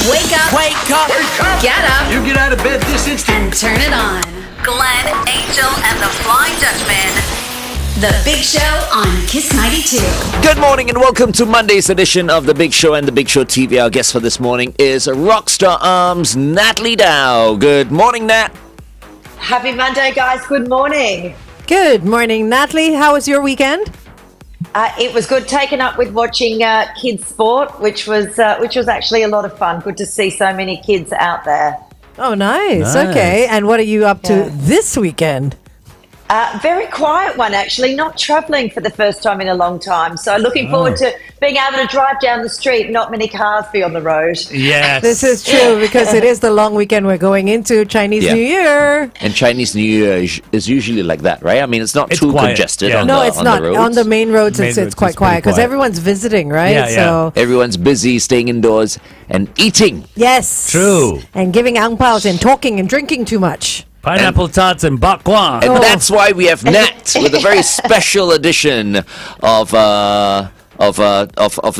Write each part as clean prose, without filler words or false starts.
Wake up. Wake up. Wake up! Get up. You get out of bed this instant. And turn it on. Glenn, Angel, and the Flying Dutchman. The Big Show on Kiss 92. Good morning and welcome to Monday's edition of The Big Show and The Big Show TV. Our guest for this morning is Rockstar Arms' Natalie Dau. Good morning, Nat. Happy Monday, guys. Good morning. Good morning, Natalie. How was your weekend? It was good, taken up with watching kids sport, which was actually a lot of fun. Good to see so many kids out there. Oh, nice. Okay. And what are you up to this weekend? Very quiet one, actually. Not travelling for the first time in a long time. So looking forward to being able to drive down the street, not many cars be on the road. Yes. This is true because it is the long weekend we're going into, Chinese New Year. And Chinese New Year is usually like that, right? I mean, it's not too quiet. congested Yeah. on No, the, it's on not. the roads. On the main roads, Main it's roads, quite it's quiet pretty because quiet. everyone's visiting, right? Yeah, yeah. So, Everyone's busy, staying indoors and eating. yes. True. And giving ang paos and talking and drinking too much. Pineapple tarts and bak kwa. And that's why we have Nat with a very special edition of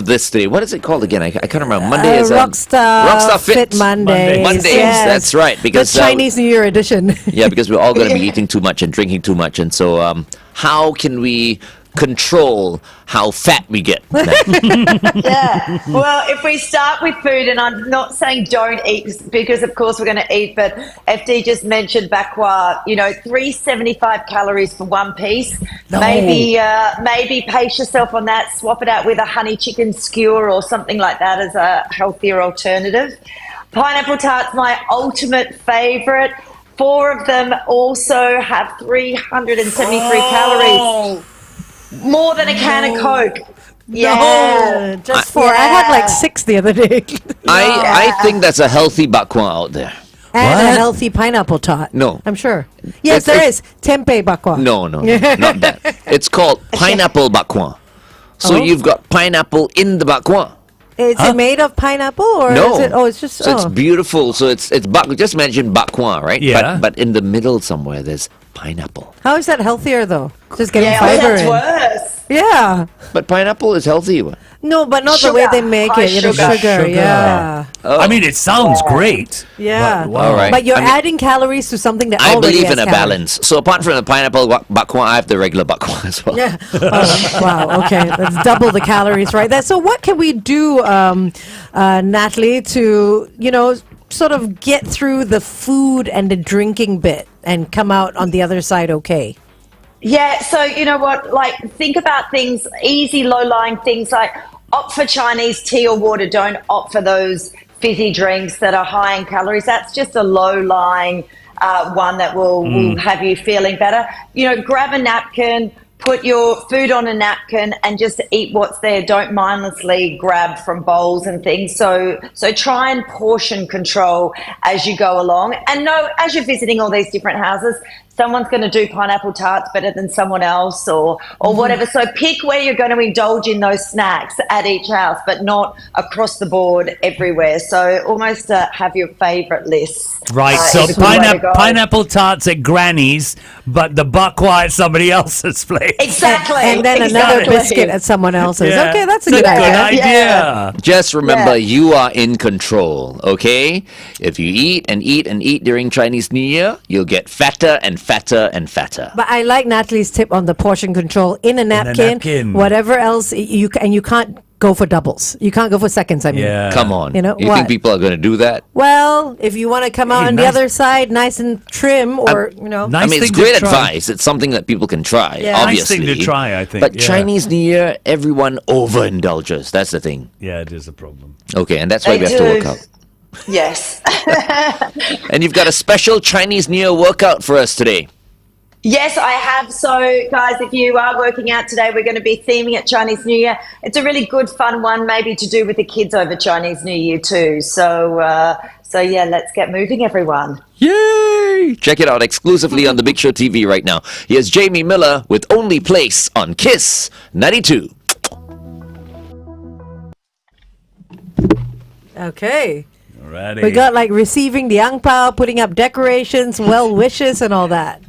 this day. What is it called again? I can't remember. Monday is Rockstar Fit Mondays. Mondays. Yes. That's right. Because the Chinese New Year edition. yeah, because we're all going to be eating too much and drinking too much, and so how can we control how fat we get? Yeah. Well, if we start with food, and I'm not saying don't eat because, of course, we're going to eat, but FD just mentioned bakwa, 375 calories for one piece. No. Maybe pace yourself on that, swap it out with a honey chicken skewer or something like that as a healthier alternative. Pineapple tarts, my ultimate favorite. 4 of them also have 373 calories. More than a can of Coke. Yeah. Just 4. I had like 6 the other day. I think that's a healthy bakwa out there. And a healthy pineapple tart. No. I'm sure. Yes, there is. Tempeh bakwa. No, not that. It's called pineapple bakwa. So you've got pineapple in the bakwa. Is it made of pineapple or No. is it? Oh, it's just. So it's beautiful. So it's just imagine bakwa, right? Yeah. But in the middle somewhere there's pineapple. How is that healthier though? Just getting Yeah, fiber that's in. worse. Yeah. But pineapple is healthy. No, but not the Sugar. way they make High it. sugar. Sugar. Yeah. I mean, it sounds great. Yeah. But, wow. All right. But you're I mean, adding calories to something that I already believe has in a calories. balance. So apart from the pineapple bakwa, I have the regular bakwa as well. Yeah. Oh, wow. Okay. Let's double the calories right there. So what can we do, Natalie, to, sort of get through the food and the drinking bit and come out on the other side okay? Yeah, so you know what? Like, think about things, easy, low-lying things like opt for Chinese tea or water. Don't opt for those fizzy drinks that are high in calories. That's just a low-lying one that will have you feeling better. Grab a napkin, put your food on a napkin and just eat what's there. Don't mindlessly grab from bowls and things. So try and portion control as you go along. And know, as you're visiting all these different houses, someone's going to do pineapple tarts better than someone else or whatever. So pick where you're going to indulge in those snacks at each house, but not across the board everywhere. So almost have your favourite list. Right, so pineapple tarts at Granny's, but the bakwa at somebody else's place. Exactly. And then another biscuit at someone else's. Yeah. Okay, that's a It's good idea. Yeah. Just remember, Yeah. you are in control, okay? If you eat and eat and eat during Chinese New Year, you'll get fatter and fatter and fatter. But I like Natalie's tip on the portion control in a napkin. Whatever else you can't go for doubles. You can't go for seconds. I mean, Yeah. Come on. You know you what? think people are going to do that? Well, if you want to come out on the nice- other side, nice and trim, or Nice I mean, it's thing to great try. advice. It's something that people can try, Yeah. Nice obviously. thing to try, I think, But yeah. Chinese New Year, everyone overindulges. That's the thing. Yeah, it is a problem. Okay, and that's why we They have to do. work out. Yes. And you've got a special Chinese New Year workout for us today. Yes, I have. So, guys, if you are working out today, we're going to be theming it Chinese New Year. It's a really good, fun one, maybe to do with the kids over Chinese New Year too. So yeah, let's get moving, everyone. Yay! Check it out exclusively on the Big Show TV right now. Here's Jamie Miller with Only Place on Kiss 92. okay. Alrighty. We got like receiving the ang pao, putting up decorations, well wishes, and all that.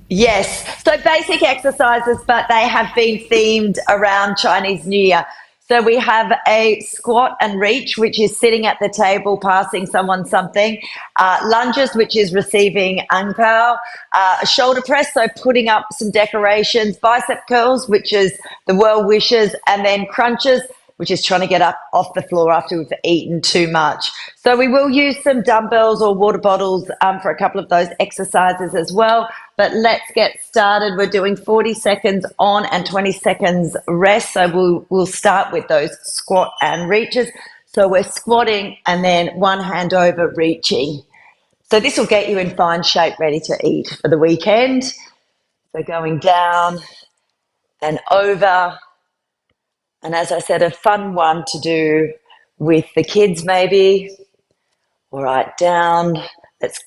Yes. So basic exercises, but they have been themed around Chinese New Year. So we have a squat and reach, which is sitting at the table, passing someone something. Lunges, which is receiving ang pao. A shoulder press, so putting up some decorations. Bicep curls, which is the well wishes. And then crunches, which is trying to get up off the floor after we've eaten too much. So we will use some dumbbells or water bottles for a couple of those exercises as well. But let's get started. We're doing 40 seconds on and 20 seconds rest. So we'll start with those squat and reaches. So we're squatting and then one hand over reaching. So this will get you in fine shape, ready to eat for the weekend. So going down and over. And as I said, a fun one to do with the kids maybe. All right, down. It's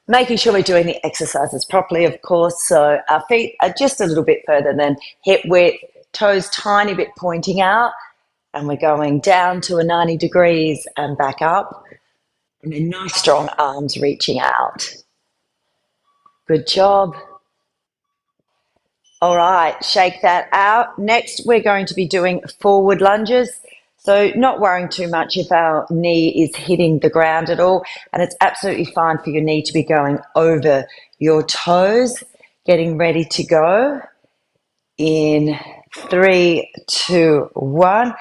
making sure we're doing the exercises properly, of course. So our feet are just a little bit further than hip width, toes tiny bit pointing out. And we're going down to a 90 degrees and back up. And then nice strong arms reaching out. Good job. All right, shake that out. Next, we're going to be doing forward lunges. So not worrying too much if our knee is hitting the ground at all. And it's absolutely fine for your knee to be going over your toes. Getting ready to go in 3, 2, 1.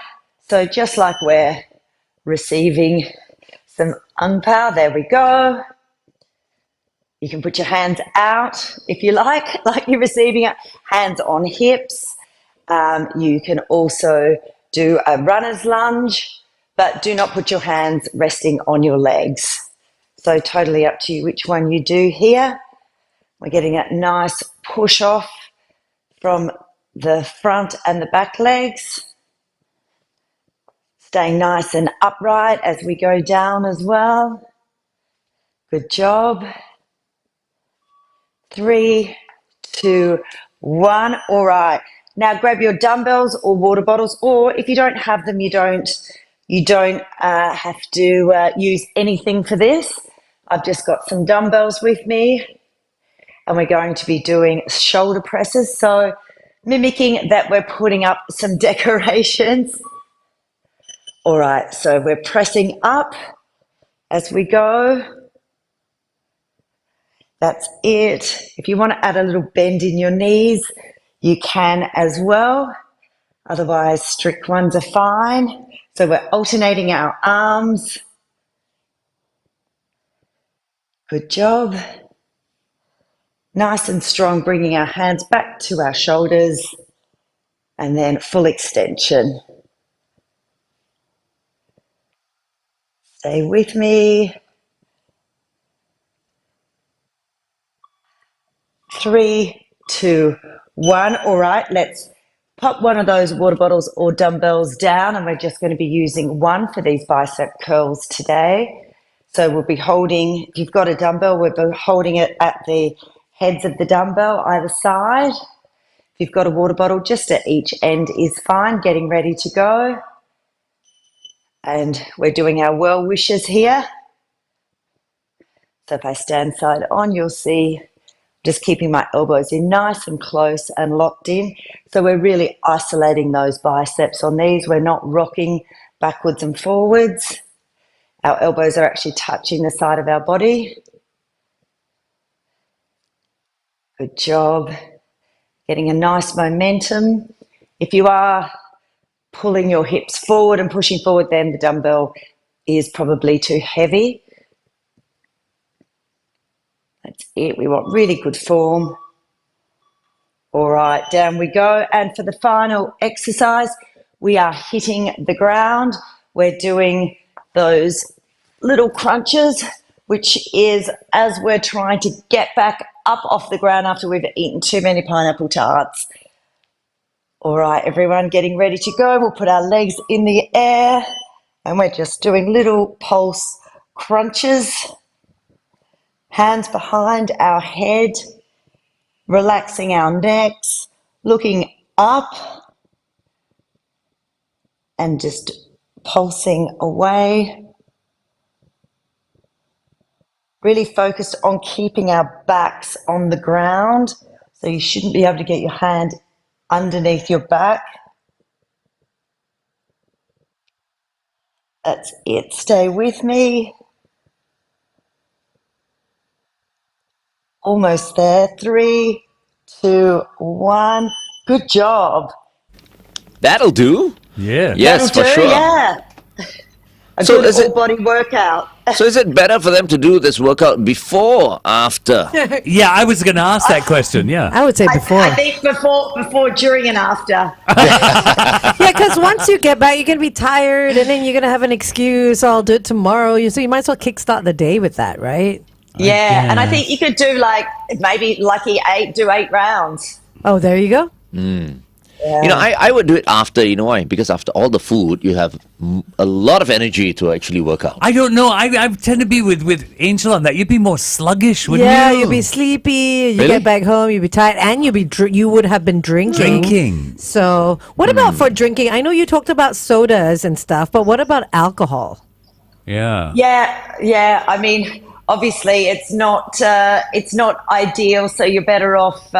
So just like we're receiving some ang pao, there we go. You can put your hands out if you like you're receiving it, hands on hips. You can also do a runner's lunge, but do not put your hands resting on your legs. So totally up to you which one you do here. We're getting that nice push off from the front and the back legs. Staying nice and upright as we go down as well. Good job. 3, 2, 1. All right. Now grab your dumbbells or water bottles, or if you don't have them, you don't have to use anything for this. I've just got some dumbbells with me, and we're going to be doing shoulder presses. So mimicking that we're putting up some decorations. All right. So we're pressing up as we go. That's it. If you want to add a little bend in your knees, you can as well. Otherwise, strict ones are fine. So we're alternating our arms. Good job. Nice and strong, bringing our hands back to our shoulders and then full extension. Stay with me. 3, 2, 1. All right, let's pop one of those water bottles or dumbbells down, and we're just going to be using one for these bicep curls today. So we'll be holding, if you've got a dumbbell, we'll be holding it at the heads of the dumbbell either side. If you've got a water bottle, just at each end is fine. Getting ready to go. And we're doing our well wishes here. So if I stand side on, you'll see just keeping my elbows in nice and close and locked in. So we're really isolating those biceps on these. We're not rocking backwards and forwards. Our elbows are actually touching the side of our body. Good job. Getting a nice momentum. If you are pulling your hips forward and pushing forward, then the dumbbell is probably too heavy. That's it. We want really good form. All right, down we go. And for the final exercise, we are hitting the ground. We're doing those little crunches, which is as we're trying to get back up off the ground after we've eaten too many pineapple tarts. All right, everyone, getting ready to go. We'll put our legs in the air and we're just doing little pulse crunches. Hands behind our head, relaxing our necks, looking up and just pulsing away. Really focused on keeping our backs on the ground. So you shouldn't be able to get your hand underneath your back. That's it. Stay with me. Almost there. 3, 2, 1. Good job. That'll do. Yeah. Yes, That'll for do, sure. Yeah. A So good is it- all-body workout. So is it better for them to do this workout before or after? Yeah, I was going to ask that question. Yeah. I would say before. I think before, during, and after. Yeah, because once you get back, you're going to be tired and then you're going to have an excuse. I'll do it tomorrow. So you might as well kickstart the day with that, right? Yeah, and I think you could do maybe lucky 8 rounds. Oh, there you go. You know, I would do it after, you know why? Because after all the food, you have a lot of energy to actually work out. I don't know. I tend to be with Angel on that. You'd be more sluggish, wouldn't Yeah, you? you'd be sleepy. You Really? get back home, you'd be tired, and you would have been drinking. Drinking. So, what about for drinking? I know you talked about sodas and stuff, but what about alcohol? Yeah. Yeah. I mean, obviously, it's not ideal. So you're better off.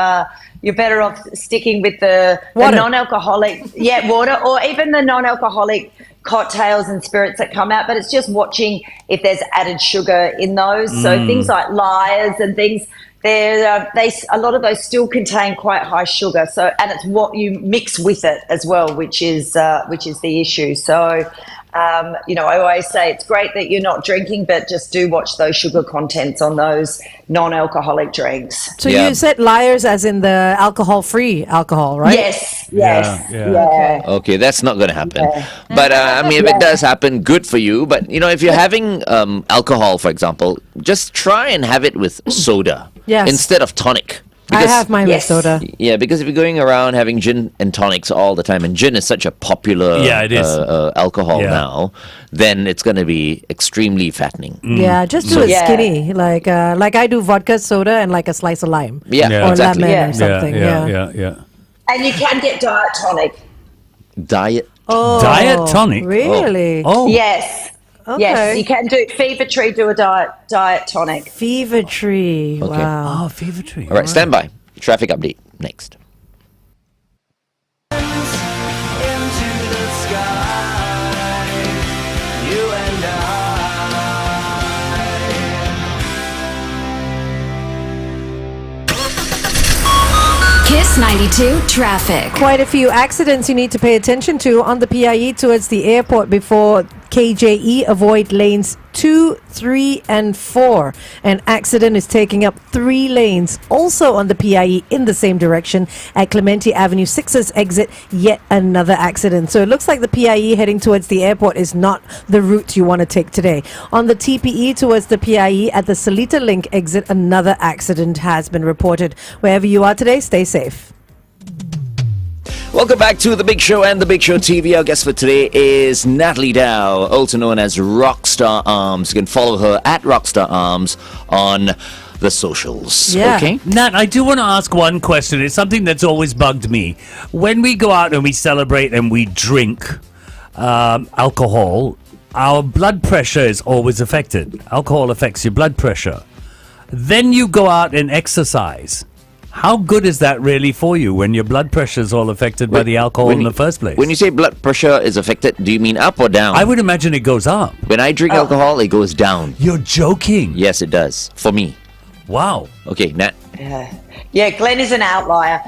You're better off sticking with the Water. non-alcoholic, water, or even the non-alcoholic cocktails and spirits that come out. But it's just watching if there's added sugar in those. So things like liars and things, a lot of those still contain quite high sugar. So, and it's what you mix with it as well, which is the issue. So. I always say it's great that you're not drinking, but just do watch those sugar contents on those non-alcoholic drinks. So Yeah. you said liars as in the alcohol-free alcohol, right? Yes. Yeah. Okay, that's not going to happen. But I mean, if it does happen, good for you. But you know, if you're having alcohol, for example, just try and have it with soda Yes. instead of tonic. I have mine Yes. with soda. Yeah, because if you're going around having gin and tonics all the time, and gin is such a popular Yeah, it is. alcohol Yeah. now, then it's going to be extremely fattening. Yeah, just do it Yeah. skinny, like I do vodka, soda, and like a slice of lime. Yeah, Yeah. Or exactly. lemon Yeah. or something. Yeah. And you can get diet tonic. Diet. Oh, Diet tonic? Really? Oh. Yes. Okay. Yes, you can do Fever Tree. Do a diet tonic. Fever Tree. Okay. Wow. Oh, fever tree. All right, stand by. Traffic update next. Kiss 92 traffic. Quite a few accidents you need to pay attention to on the PIE towards the airport before KJE. Avoid lanes 2, 3, and 4. An accident is taking up 3 lanes. Also on the PIE in the same direction at Clementi Avenue 6's exit, yet another accident. So it looks like the PIE heading towards the airport is not the route you want to take today. On the TPE towards the PIE at the Seletar Link exit, another accident has been reported. Wherever you are today, stay safe. Welcome back to The Big Show and The Big Show TV. Our guest for today is Natalie Dau, also known as Rockstar Arms. You can follow her at Rockstar Arms on the socials. Yeah. Okay? Nat, I do want to ask one question. It's something that's always bugged me. When we go out and we celebrate and we drink alcohol, our blood pressure is always affected. Alcohol affects your blood pressure. Then you go out and exercise. How good is that really for you when your blood pressure is all affected by the alcohol in the first place? When you say blood pressure is affected, do you mean up or down? I would imagine it goes up. When I drink alcohol, it goes down. You're joking. Yes, it does. For me. Wow. Okay, Nat. Yeah, Glenn is an outlier.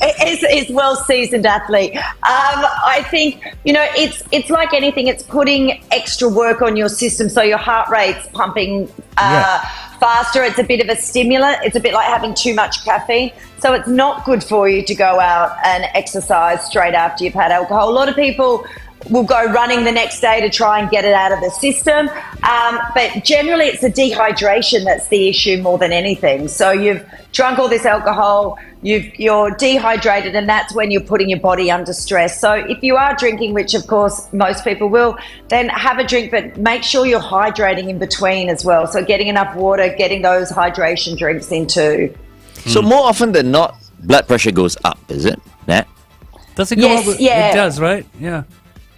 It's well-seasoned athlete. I think, it's like anything. It's putting extra work on your system, so your heart rate's pumping faster. It's a bit of a stimulant. It's a bit like having too much caffeine. So it's not good for you to go out and exercise straight after you've had alcohol. A lot of people will go running the next day to try and get it out of the system. But generally it's the dehydration that's the issue more than anything. So you've drunk all this alcohol, you're dehydrated, and that's when you're putting your body under stress. So if you are drinking, which of course most people will, then have a drink, but make sure you're hydrating in between as well. So getting enough water, getting those hydration drinks in too. So more often than not, blood pressure goes up, is it, Nat? Does it go Yes, up? yeah. It does, right? Yeah.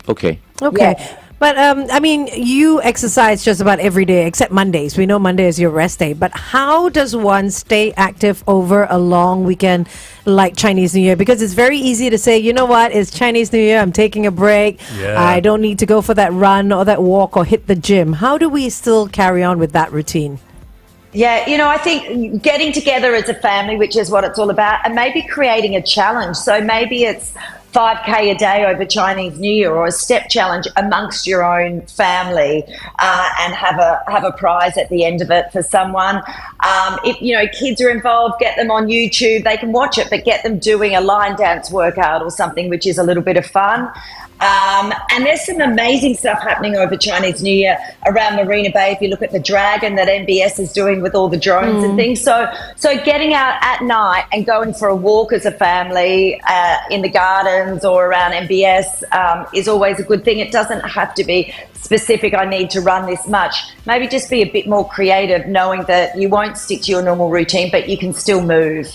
Okay. Okay. Yeah. But I mean, you exercise just about every day except Mondays. We know Monday is your rest day. But how does one stay active over a long weekend like Chinese New Year? Because it's very easy to say, you know what, it's Chinese New Year, I'm taking a break. Yeah. I don't need to go for that run or that walk or hit the gym. How do we still carry on with that routine? Yeah, I think getting together as a family, which is what it's all about, and maybe creating a challenge. So maybe it's 5K a day over Chinese New Year, or a step challenge amongst your own family, and have a prize at the end of it for someone. If kids are involved, get them on YouTube. They can watch it, but get them doing a line dance workout or something, which is a little bit of fun. And there's some amazing stuff happening over Chinese New Year around Marina Bay. If you look at the Dragon that NBS is doing with all the drones and things. So getting out at night and going for a walk as a family in the gardens or around MBS is always a good thing. It doesn't have to be specific, I need to run this much. Maybe just be a bit more creative, knowing that you won't stick to your normal routine, but you can still move.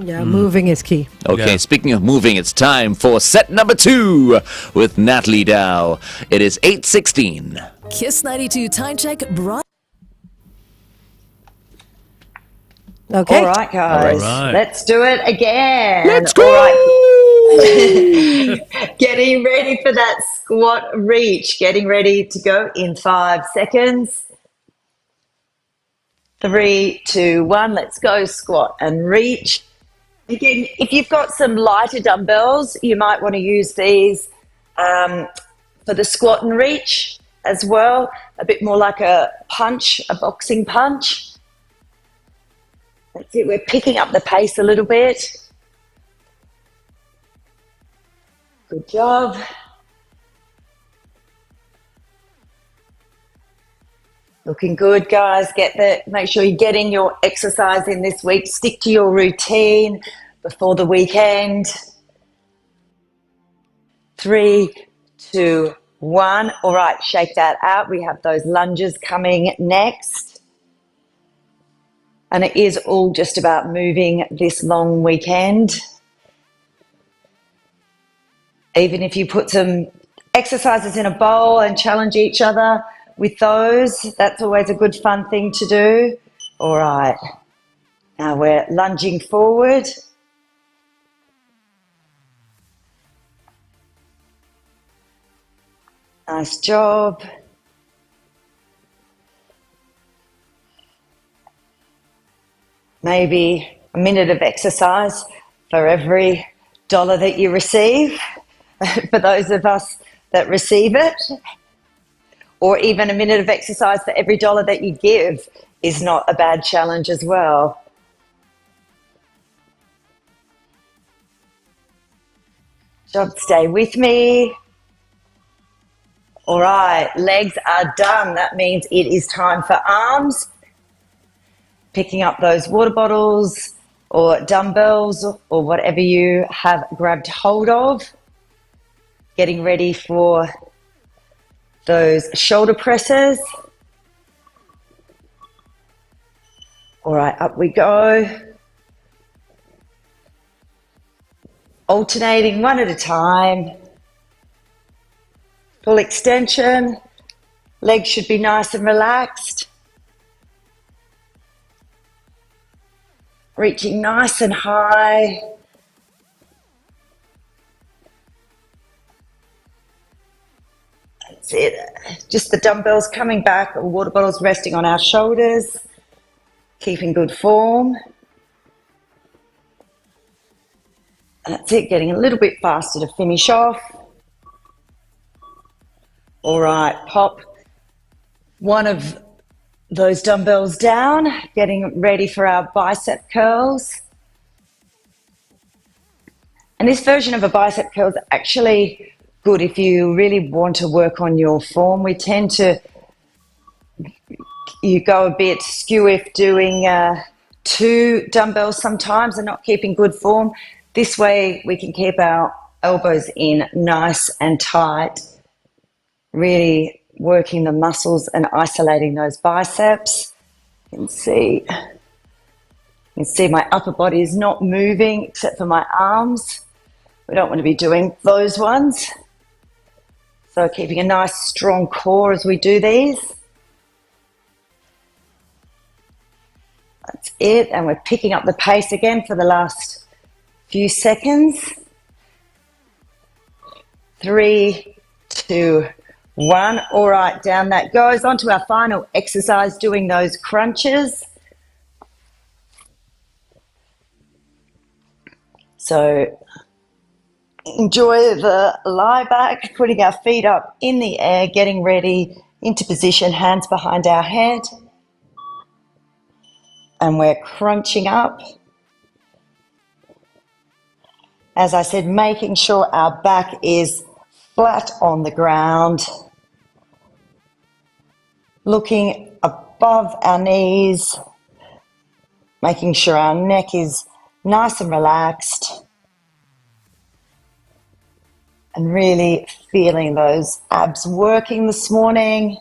Yeah, moving is key. Okay, Yeah. speaking of moving, it's time for set number 2 with Natalie Dau. It is 8:16. Kiss 92 Time Check brought. Okay. All right, guys, All right. let's do it again. Let's go! All right. Getting ready for that squat reach. Getting ready to go in 5 seconds. 3, 2, 1. Let's go. Squat and reach. Again, if you've got some lighter dumbbells, you might want to use these for the squat and reach as well. A bit more like a punch, a boxing punch. That's it. We're picking up the pace a little bit. Good job. Looking good, guys. Make sure you're getting your exercise in this week. Stick to your routine before the weekend. 3, 2, 1. All right, shake that out. We have those lunges coming next. And it is all just about moving this long weekend. Even if you put some exercises in a bowl and challenge each other with those, that's always a good fun thing to do. All right, now we're lunging forward. Nice job. Maybe a minute of exercise for every dollar that you receive, for those of us that receive it. Or even a minute of exercise for every dollar that you give is not a bad challenge as well. Job, stay with me. All right, legs are done. That means it is time for arms. Picking up those water bottles or dumbbells or whatever you have grabbed hold of. Getting ready for those shoulder presses. All right, up we go. Alternating one at a time. Full extension. Legs should be nice and relaxed. Reaching nice and high. That's it. Just the dumbbells coming back, water bottles resting on our shoulders. Keeping good form. That's it, getting a little bit faster to finish off. All right, pop one of those dumbbells down, getting ready for our bicep curls. And this version of a bicep curl is actually good if you really want to work on your form. We tend to, you go a bit skew if doing 2 dumbbells sometimes and not keeping good form. This way we can keep our elbows in nice and tight, really working the muscles and isolating those biceps. You can see my upper body is not moving except for my arms. We don't want to be doing those ones. So keeping a nice strong core as we do these. That's it. And we're picking up the pace again for the last few seconds. 3, 2, 1. All right, down that goes. On to our final exercise, doing those crunches. So enjoy the lie back, putting our feet up in the air, getting ready into position, hands behind our head. And we're crunching up. As I said, making sure our back is flat on the ground. Looking above our knees, making sure our neck is nice and relaxed. And really feeling those abs working this morning.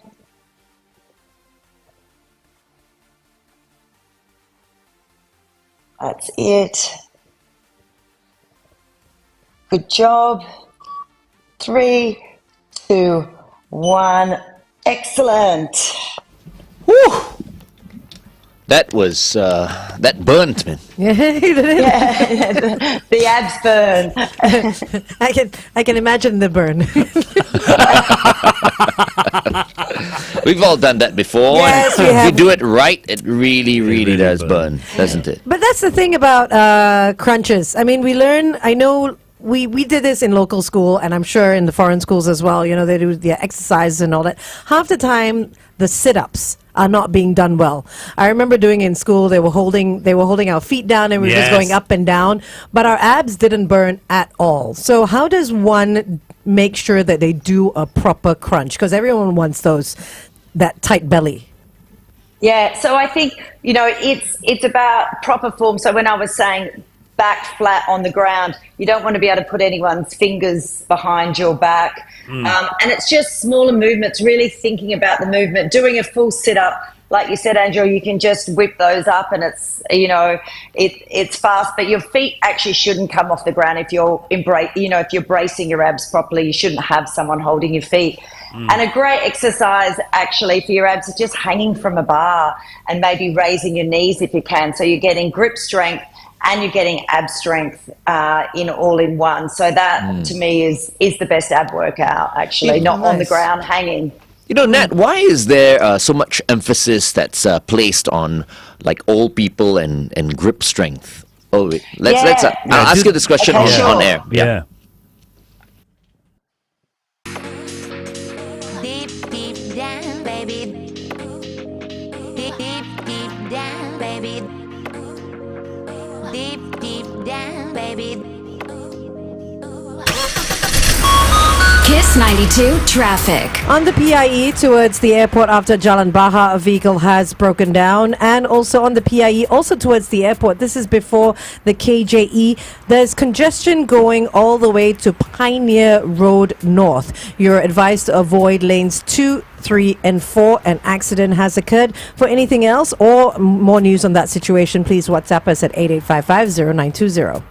That's it. Good job. 3, 2, 1. Excellent. Woo! That was, that burnt, man. Yeah, the abs burn. I can imagine the burn. We've all done that before. Yes, we If have. you do it right, it really, really does burn. burn, doesn't it? But that's the thing about crunches. I mean, we learn, I know we did this in local school, and I'm sure in the foreign schools as well. You know, they do the exercises and all that. Half the time, the sit-ups are not being done well. I remember doing it in school, they were holding our feet down and we were just Yes. going up and down, but our abs didn't burn at all. So how does one make sure that they do a proper crunch? Because everyone wants that tight belly. Yeah, so I think, you know, it's about proper form. So when I was saying back flat on the ground, you don't want to be able to put anyone's fingers behind your back. And it's just smaller movements, really thinking about the movement, doing a full sit-up. Like you said, Angela, you can just whip those up and it's, you know, it's fast, but your feet actually shouldn't come off the ground if you're if you're bracing your abs properly. You shouldn't have someone holding your feet. And a great exercise actually for your abs is just hanging from a bar and maybe raising your knees if you can. So you're getting grip strength and you're getting ab strength in one. So that to me is the best ab workout actually, not on the Nice. ground hanging. You know, Nat, why is there so much emphasis that's placed on like old people and grip strength? Oh, wait. Let's Yeah. I'll ask you this question Okay, on, sure. on air. Yeah. Deep, deep down, baby. Deep, deep, deep down, baby. Deep, deep down, baby. Kiss 92 traffic. On the PIE towards the airport after Jalan Bahar, a vehicle has broken down. And also on the PIE, also towards the airport, this is before the KJE, there's congestion going all the way to Pioneer Road North. You're advised to avoid lanes 2, 3 and 4. An accident has occurred. For anything else or more news on that situation, please WhatsApp us at 8855-0920.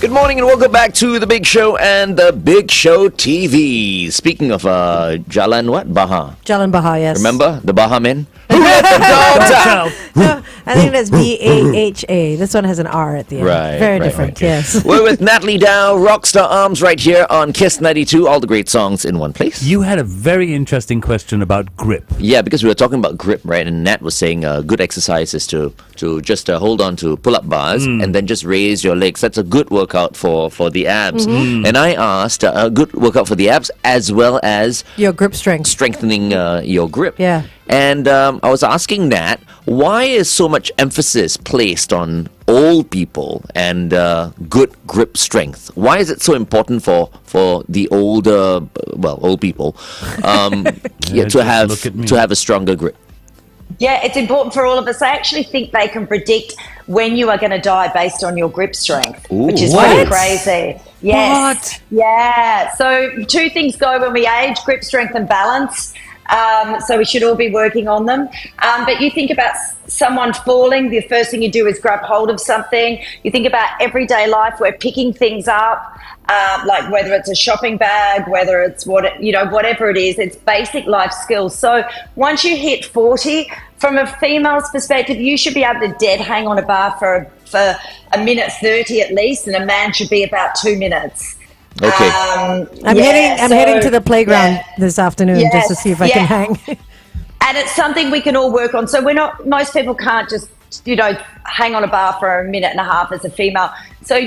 Good morning and welcome back to The Big Show and The Big Show TV. Speaking of Jalan what? Baha. Jalan Bahar, yes. Remember the Baha men? Who let the dogs out? No, I think that's BAHA. This one has an R at the end. Right, Very right, different, right. yes. We're with Natalie Dau, Rockstar Arms, right here on Kiss 92. All the great songs in one place. You had a very interesting question about grip. Yeah, because we were talking about grip, right? And Nat was saying good exercise is to just hold on to pull-up bars and then just raise your legs. That's a good workout for the abs. And I asked a good workout for the abs as well as Your grip strength. strengthening your grip. Yeah. And I was asking Nat, why is so much emphasis placed on old people and good grip strength? Why is it so important for the older, old people Yeah, to have look at me. a stronger grip? Yeah, it's important for all of us. I actually think they can predict when you are going to die based on your grip strength, which is pretty What? crazy. Yes. Yeah. So two things go when we age: grip strength and balance. So we should all be working on them. But you think about someone falling, the first thing you do is grab hold of something. You think about everyday life, we're picking things up, like whether it's a shopping bag, whether it's whatever it is, it's basic life skills. So once you hit 40, from a female's perspective, you should be able to dead hang on a bar for a minute 30 at least, and a man should be about 2 minutes. Okay. I'm heading to the playground this afternoon just to see if I can hang. And it's something we can all work on. So most people can't just, hang on a bar for a minute and a half as a female. So,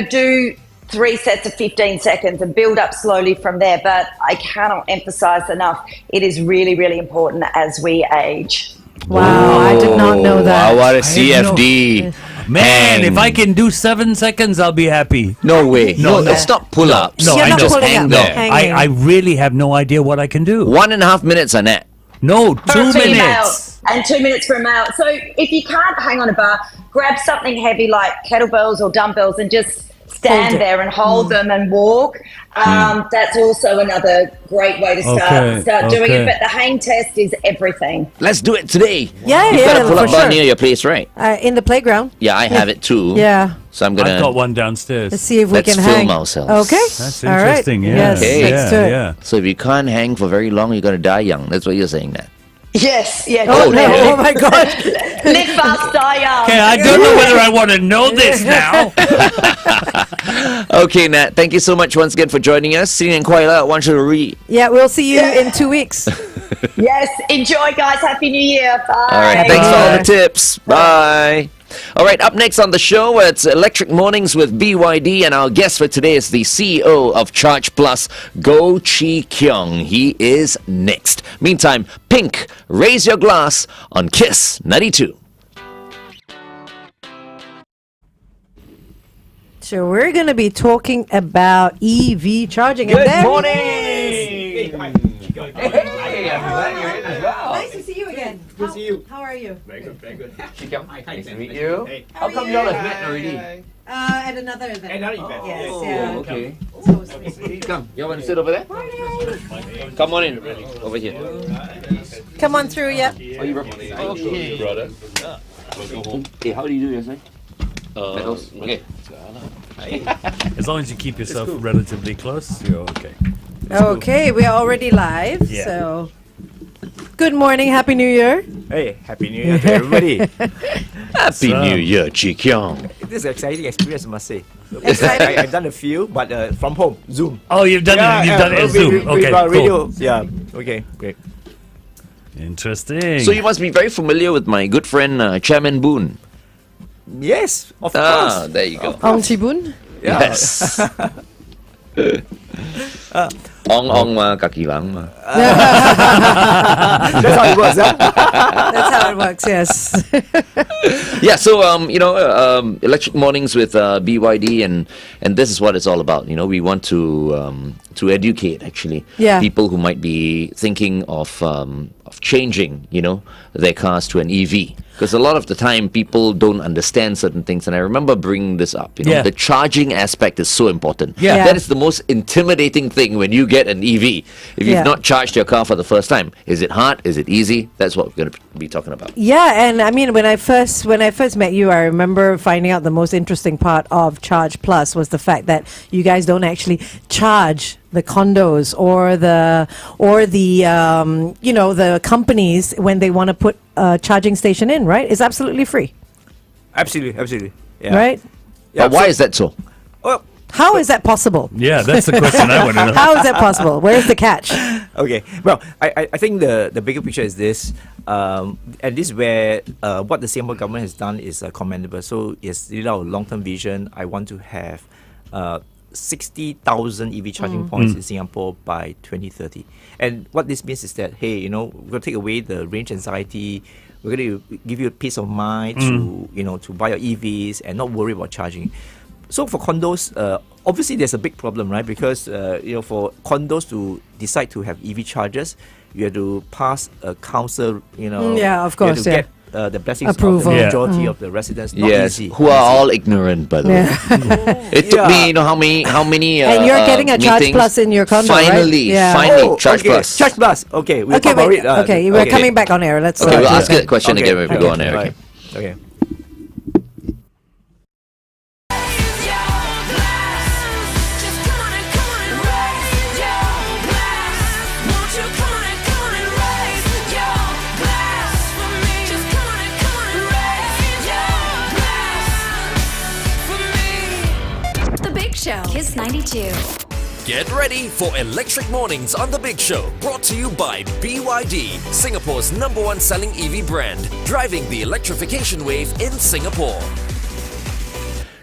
do 3 sets of 15 seconds and build up slowly from there. But I cannot emphasize enough, it is really, really important as we age. Wow, I did not know that. I want a CFD. Man, if I can do 7 seconds, I'll be happy. No way. No, it's not pull-ups. No, You're I not just pulling hang up. there. Hanging. I really have no idea what I can do. 1.5 minutes, Annette. No, For 2 a female, minutes. and 2 minutes for a male. So if you can't hang on a bar, grab something heavy like kettlebells or dumbbells and just stand there and hold them and walk. That's also another great way to start doing it. But the hang test is everything. Let's do it today. Yeah, You've got a for pull-up bar sure. near your place, right? In the playground. Yeah, I have it too. Yeah. So I'm gonna. I've got one downstairs. Let's see if we Let's can film hang. ourselves. Okay. That's All right. interesting. Yeah. Yes, Okay. let's do it. Yeah. So if you can't hang for very long, you're gonna die young. That's what you're saying, Nat. Yes, yeah. Oh, no. live Oh my God. fast, die young. Okay, I don't know whether I want to know this now. Okay, Nat. Thank you so much once again for joining us. Sing Kuai La, want you to read. Yeah, we'll see you in 2 weeks. Yes, enjoy, guys. Happy New Year. Bye. All right. Thanks for all the tips. Bye. All right, up next on the show, it's Electric Mornings with BYD, and our guest for today is the CEO of Charge Plus, Goh Chee Kiong. He is next. Meantime, Pink, raise your glass on Kiss 92. So we're going to be talking about EV charging. Good and morning. Hey, I'm glad you're in as well. Nice to see you again. Good to see you. How are you? Very good, very good. Chee Kiong, nice to meet Hey. you. How come y'all have met already? At another event. Another event. Yes, Oh, yeah. okay. So sweet. Come, y'all want to sit over there? Come on in, over here. Come on through, yeah. Oh, you okay. Brother. Hey, how do you do yourself? Medals? Okay. As long as you keep yourself relatively close, you're okay. Okay, we are already live. Yeah. So, good morning, Happy New Year. Hey, Happy New Year to everybody. Happy New Year, Chee Kiong. This is an exciting experience, I must say. Exciting? I've done a few, but from home, Zoom. Oh, you've done it. You've done it in Zoom. Okay, radio. cool. Yeah, okay, great. Interesting. So you must be very familiar with my good friend Chairman Boon. Yes, of Ah, course. there you go. Ong Chibun. Yeah. Yes. Ong ma kaki lang ma. That's how it works, huh? That's how it works, yes. Yeah, so Electric Mornings with BYD, and this is what it's all about. You know, we want to educate actually people who might be thinking of changing, their cars to an EV. Because a lot of the time people don't understand certain things, and I remember bringing this up. The charging aspect is so important. Yeah. That is the most intimidating thing when you get an EV. If you've not charged your car for the first time, is it hard? Is it easy? That's what we're going to be talking about. Yeah, and I mean, when I first met you, I remember finding out the most interesting part of Charge Plus was the fact that you guys don't actually charge the condos or the the companies when they want to put a charging station in, right? It's absolutely free, Absolutely. Yeah. right? Yeah, But why is that so? Well, How is that possible? Yeah, that's the question I want to know. How is that possible? Where's the catch? okay. Well, I think the bigger picture is this, and this is where what the Singapore government has done is commendable. So it's our long-term vision. I want to have 60,000 EV charging points in Singapore by 2030. And what this means is that, hey, we're going to take away the range anxiety. We're going to give you a peace of mind to buy your EVs and not worry about charging. So for condos, obviously there's a big problem, right? Because for condos to decide to have EV chargers, you have to pass a council. Yeah, of course, You have to the blessings Approval. of the Yeah. majority of the residents. Not Yes, easy. who are all ignorant, by the way. It took me, how many? And you're getting a Charge meetings. Plus in your condo, right? Finally, Yeah. finally, Charge okay. Plus. Charge Plus. Okay, we'll Okay, talk about wait. it. Okay, we're coming back on air. Let's. Okay, we'll do ask that. you the question again when we go on air. Right. Okay. Okay. The Big Show. Kiss 92. Get ready for Electric Mornings on The Big Show, brought to you by BYD, Singapore's #1 selling EV brand, driving the electrification wave in Singapore.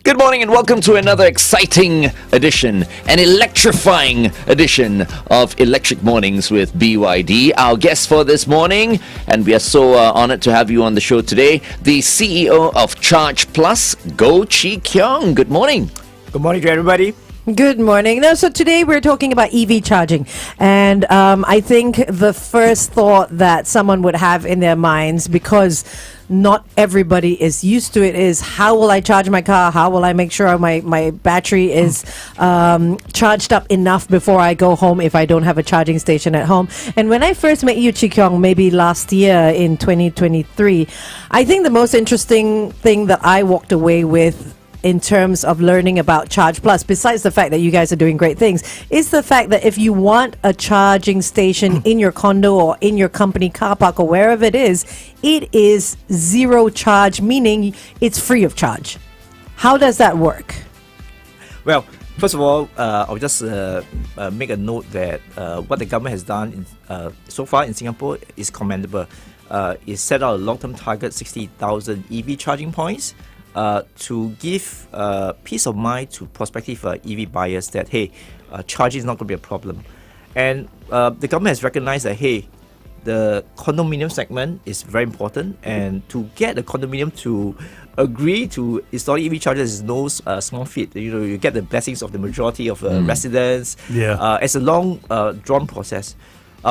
Good morning and welcome to another exciting edition, an electrifying edition of Electric Mornings with BYD. Our guest for this morning, and we are so honored to have you on the show today, the CEO of Charge Plus, Goh Chee Kiong. Good morning. Good morning to everybody. Good morning. No, so today we're talking about EV charging, and I think the first thought that someone would have in their minds, because not everybody is used to it, is how will I charge my car? How will I make sure my battery is charged up enough before I go home if I don't have a charging station at home? And when I first met you, Chee Kiong, maybe last year in 2023, I think the most interesting thing that I walked away with in terms of learning about Charge Plus, besides the fact that you guys are doing great things, is the fact that if you want a charging station in your condo or in your company car park or wherever it is zero charge, meaning it's free of charge. How does that work? Well, first of all, I'll just make a note that what the government has done so far in Singapore is commendable. It set out a long-term target, 60,000 EV charging points, to give peace of mind to prospective EV buyers that, hey, charging is not going to be a problem. And the government has recognized that, hey, the condominium segment is very important, and to get the condominium to agree to install EV chargers is no small feat. You get the blessings of the majority of residents. Yeah. It's a long drawn process.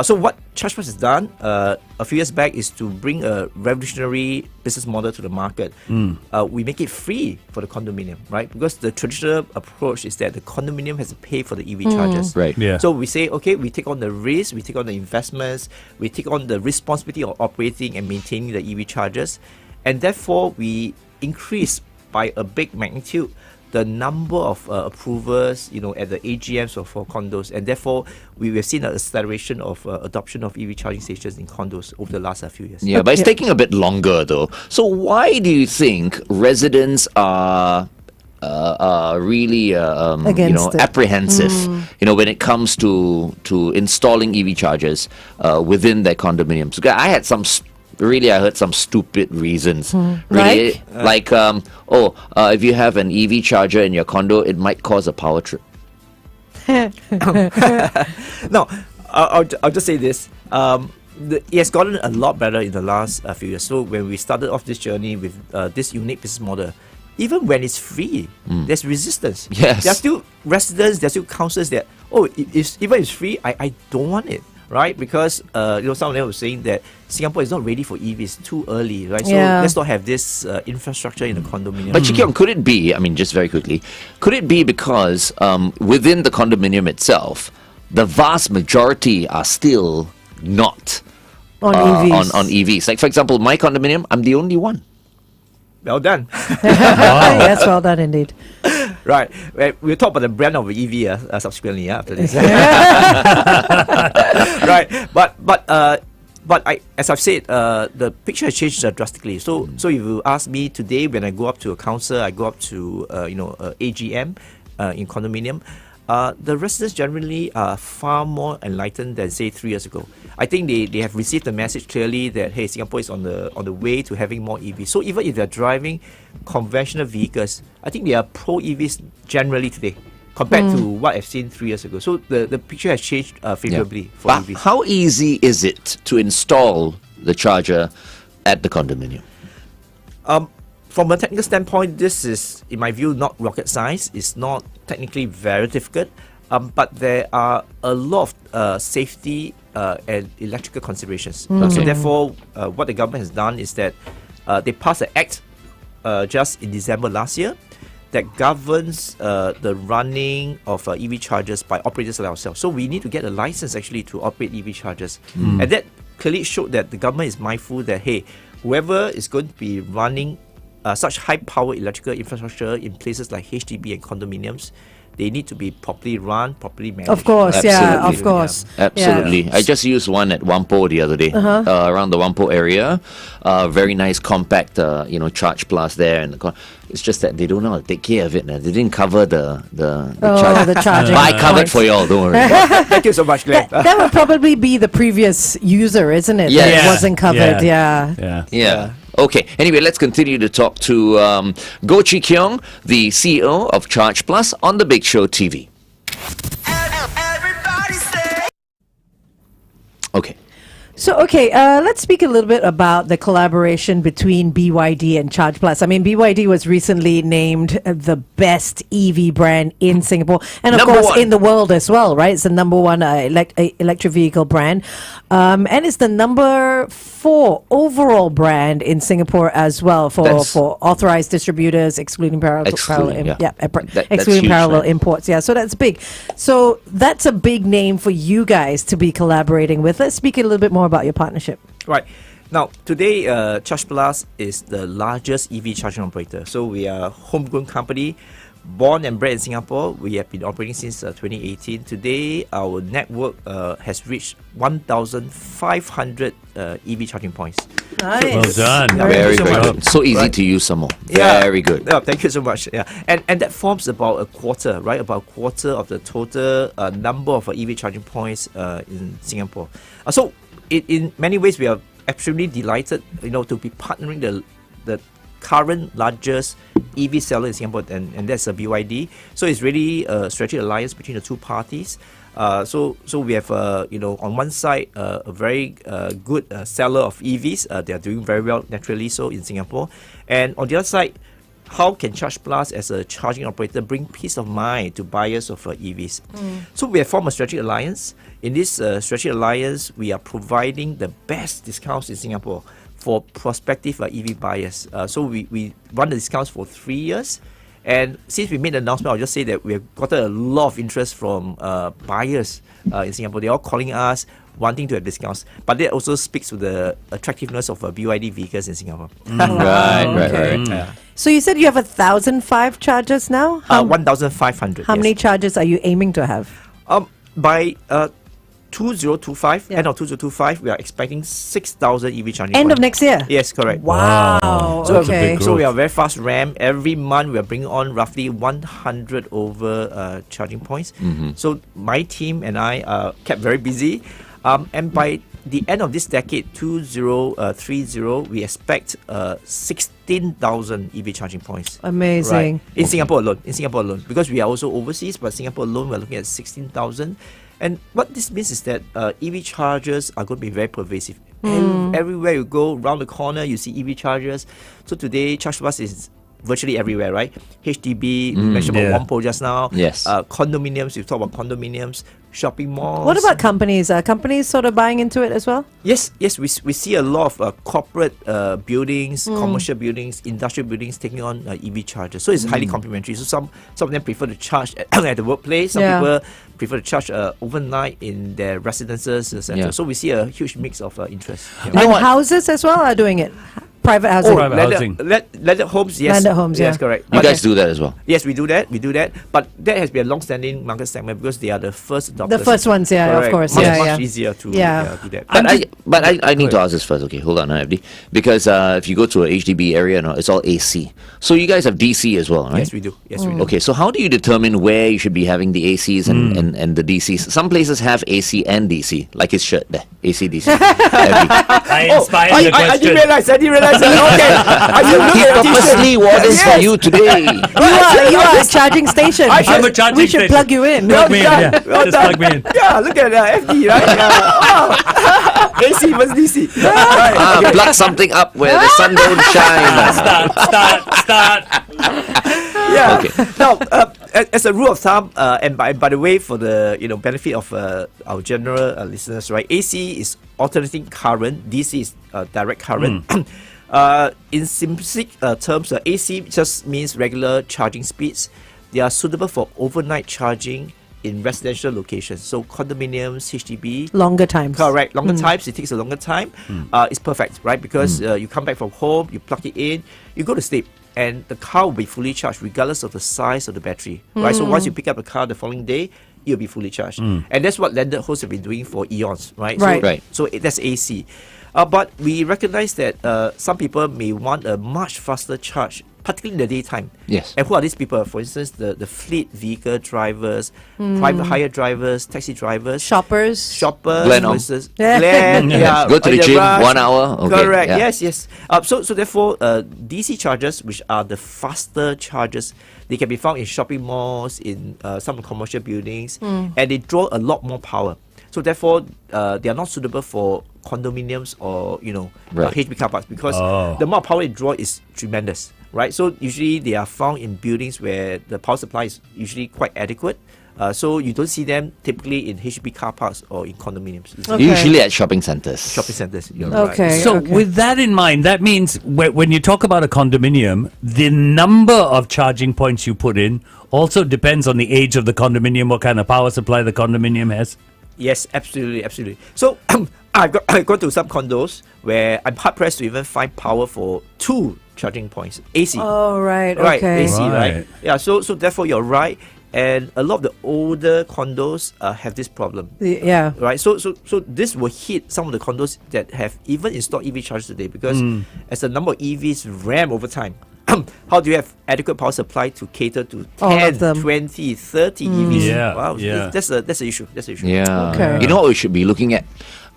So what Charge Plus has done a few years back is to bring a revolutionary business model to the market. We make it free for the condominium, right? Because the traditional approach is that the condominium has to pay for the EV chargers. Right. Yeah. So we say, okay, we take on the risk, we take on the investments, we take on the responsibility of operating and maintaining the EV chargers, and therefore we increase by a big magnitude the number of approvers, at the AGMs for condos, and therefore we have seen an acceleration of adoption of EV charging stations in condos over the last few years. Yeah, but it's taking a bit longer though. So why do you think residents are really Against it. apprehensive when it comes to installing EV chargers within their condominiums? Because I had I heard some stupid reasons. Really, like if you have an EV charger in your condo, it might cause a power trip. No, I'll just say this. It has gotten a lot better in the last few years. So when we started off this journey with this unique business model, even when it's free, there's resistance. Yes. There are still residents, there are still councillors that, even if it's free, I don't want it. Right, because some of them were saying that Singapore is not ready for EVs, too early, right? So let's not have this infrastructure in the condominium. But Chee Kiong, could it be? I mean, just very quickly, could it be because within the condominium itself, the vast majority are still not On EVs. on EVs? Like for example, my condominium, I'm the only one. Well done. Yes, well done indeed. Right. We'll talk about the brand of EV subsequently after this. Right. But as I've said, the picture has changed drastically. So if you ask me today, when I go up to a council, I go up to AGM in condominium, the residents generally are far more enlightened than say 3 years ago. I think they have received the message clearly that, hey, Singapore is on the way to having more EVs. So even if they're driving conventional vehicles, I think they are pro EVs generally today compared to what I've seen 3 years ago. So the picture has changed favorably for But EVs. how easy is it to install the charger at the condominium? From a technical standpoint, this is, in my view, not rocket science. It's not technically very difficult, but there are a lot of safety and electrical considerations. So therefore, what the government has done is that they passed an act just in December last year that governs the running of EV chargers by operators like ourselves. So we need to get a license actually to operate EV chargers. And that clearly showed that the government is mindful that, hey, whoever is going to be running such high-power electrical infrastructure in places like HDB and condominiums, they need to be properly run, properly managed. Of course, yeah, of course. Absolutely. Yeah. I just used one at Whampoa the other day, around the Whampoa area. Very nice, compact, charge plus there. And it's just that they don't know how to take care of it. They didn't cover the charge. The charging. But I covered for y'all, don't worry. Thank you so much, Glenn. That would probably be the previous user, isn't it? Yes. That it wasn't covered, Yeah. Okay. Anyway, let's continue to talk to Goh Chee Kiong, the CEO of Charge Plus, on the Big Show TV. Okay. So, let's speak a little bit about the collaboration between BYD and Charge Plus. I mean, BYD was recently named the best EV brand in Singapore and, of course, in the world as well, right? It's the number one electric vehicle brand. And it's the number 4 overall brand in Singapore as well for authorized distributors, excluding parallel imports. Yeah, so that's big. So that's a big name for you guys to be collaborating with. Let's speak a little bit more about your partnership. Right. Now, today, Charge Plus is the largest EV charging operator. So we are a homegrown company, born and bred in Singapore. We have been operating since 2018. Today, our network has reached 1,500 EV charging points. Nice. Well done. Very good. So easy to use some more. Very good. Yeah, thank you so much. Yeah, and that forms about a quarter, right? About a quarter of the total number of EV charging points in Singapore. So in many ways, we are extremely delighted, to be partnering the current largest EV seller in Singapore, and that's a BYD. So it's really a strategic alliance between the two parties. So we have, on one side, a very good seller of EVs. They are doing very well, naturally so, in Singapore. And on the other side, how can Charge Plus as a charging operator bring peace of mind to buyers of EVs? So we have formed a strategic alliance. In this strategic alliance, we are providing the best discounts in Singapore for prospective EV buyers. So we run the discounts for 3 years. And since we made the announcement, I'll just say that we have gotten a lot of interest from buyers in Singapore. They're all calling us, wanting to have discounts. But that also speaks to the attractiveness of BYD vehicles in Singapore. Right. So you said you have 1,005 chargers now? 1,500. How many chargers are you aiming to have? By 2025, end of 2025, we are expecting 6,000 EV charging End points. of next year? Yes, correct. Wow. So, Okay. so we are very fast ramp. Every month we are bringing on roughly 100 over charging points. So my team and I are kept very busy. And by the end of this decade, 2030, we expect 16,000 EV charging points. Amazing. Right? In Singapore alone. Because we are also overseas, but Singapore alone, we're looking at 16,000. And what this means is that EV chargers are going to be very pervasive. Everywhere you go, around the corner, you see EV chargers. So today, Charge Plus is virtually everywhere, right? HDB, we mentioned about Whampoa just now. Yes. Condominiums, you talk about condominiums, shopping malls. What about companies? Are companies sort of buying into it as well? Yes, we see a lot of corporate buildings, commercial buildings, industrial buildings taking on EV chargers. So it's highly complementary. So some of them prefer to charge at the workplace. Some people prefer to charge overnight in their residences, etc. Yeah. So we see a huge mix of interest. You know And what? houses as well are doing it. Private housing. Landed homes, yes. Landed homes, yes, yeah. correct. You guys do that as well? Yes, we do that. But that has been a long-standing market segment because they are the first adopters. The first ones, yeah, Correct. of course. Much easier to do that. But I need to ask this first. Okay, hold on, FD. Because if you go to a HDB area, it's all AC. So you guys have DC as well, right? Yes, we do. Okay, so how do you determine where you should be having the ACs and the DCs? Some places have AC and DC, like his shirt there, AC, DC. I inspired the question. I didn't realize. Okay. He purposely wore this for you today. You are a charging station. I'm a charging We should station. plug you in. Plug me in, yeah. Just plug me in. Yeah, look at FD, right? AC versus DC. Right. Plug something up where the sun don't shine. Start. Yeah. Okay. Now, as a rule of thumb, and by the way, for the benefit of our general listeners, right? AC is alternating current. DC is direct current. In simplistic terms, AC just means regular charging speeds. They are suitable for overnight charging in residential locations. So condominiums, HDB. Longer times. Correct. Longer times. It takes a longer time. It's perfect, right? Because you come back from home, you plug it in, you go to sleep, and the car will be fully charged regardless of the size of the battery, right? So once you pick up a car the following day, you'll be fully charged. And that's what landed hosts have been doing for eons, right? Right. So that's AC. But we recognize that some people may want a much faster charge, particularly in the daytime. Yes. And who are these people? For instance, the fleet vehicle drivers, private hire drivers, taxi drivers, Shoppers. Glenn for on. instance. Yeah. Glenn, yeah, Go to the on gym, rush. 1 hour. Okay, Correct. yeah. Yes. So therefore, DC chargers, which are the faster chargers, they can be found in shopping malls, in some commercial buildings, and they draw a lot more power. So therefore, they are not suitable for condominiums or Right. HB car parks because the amount of power it draw is tremendous, right? So usually they are found in buildings where the power supply is usually quite adequate. So you don't see them typically in HB car parks or in condominiums. It's Okay. Usually at shopping centers. shopping centers. You're Okay. right. So with that in mind, that means when you talk about a condominium, the number of charging points you put in also depends on the age of the condominium, what kind of power supply the condominium has. Yes, absolutely. So I've gone to some condos where I'm hard pressed to even find power for 2 charging points. AC. Oh, right. Right, Okay. AC, Right. right? Yeah, so therefore you're right. And a lot of the older condos have this problem. Yeah. Right, so this will hit some of the condos that have even installed EV chargers today because as the number of EVs ram over time, how do you have adequate power supply to cater to All of 10, them. 20, 30 EVs? Yeah, Wow, yeah. that's an issue. Yeah. Okay. You know what we should be looking at?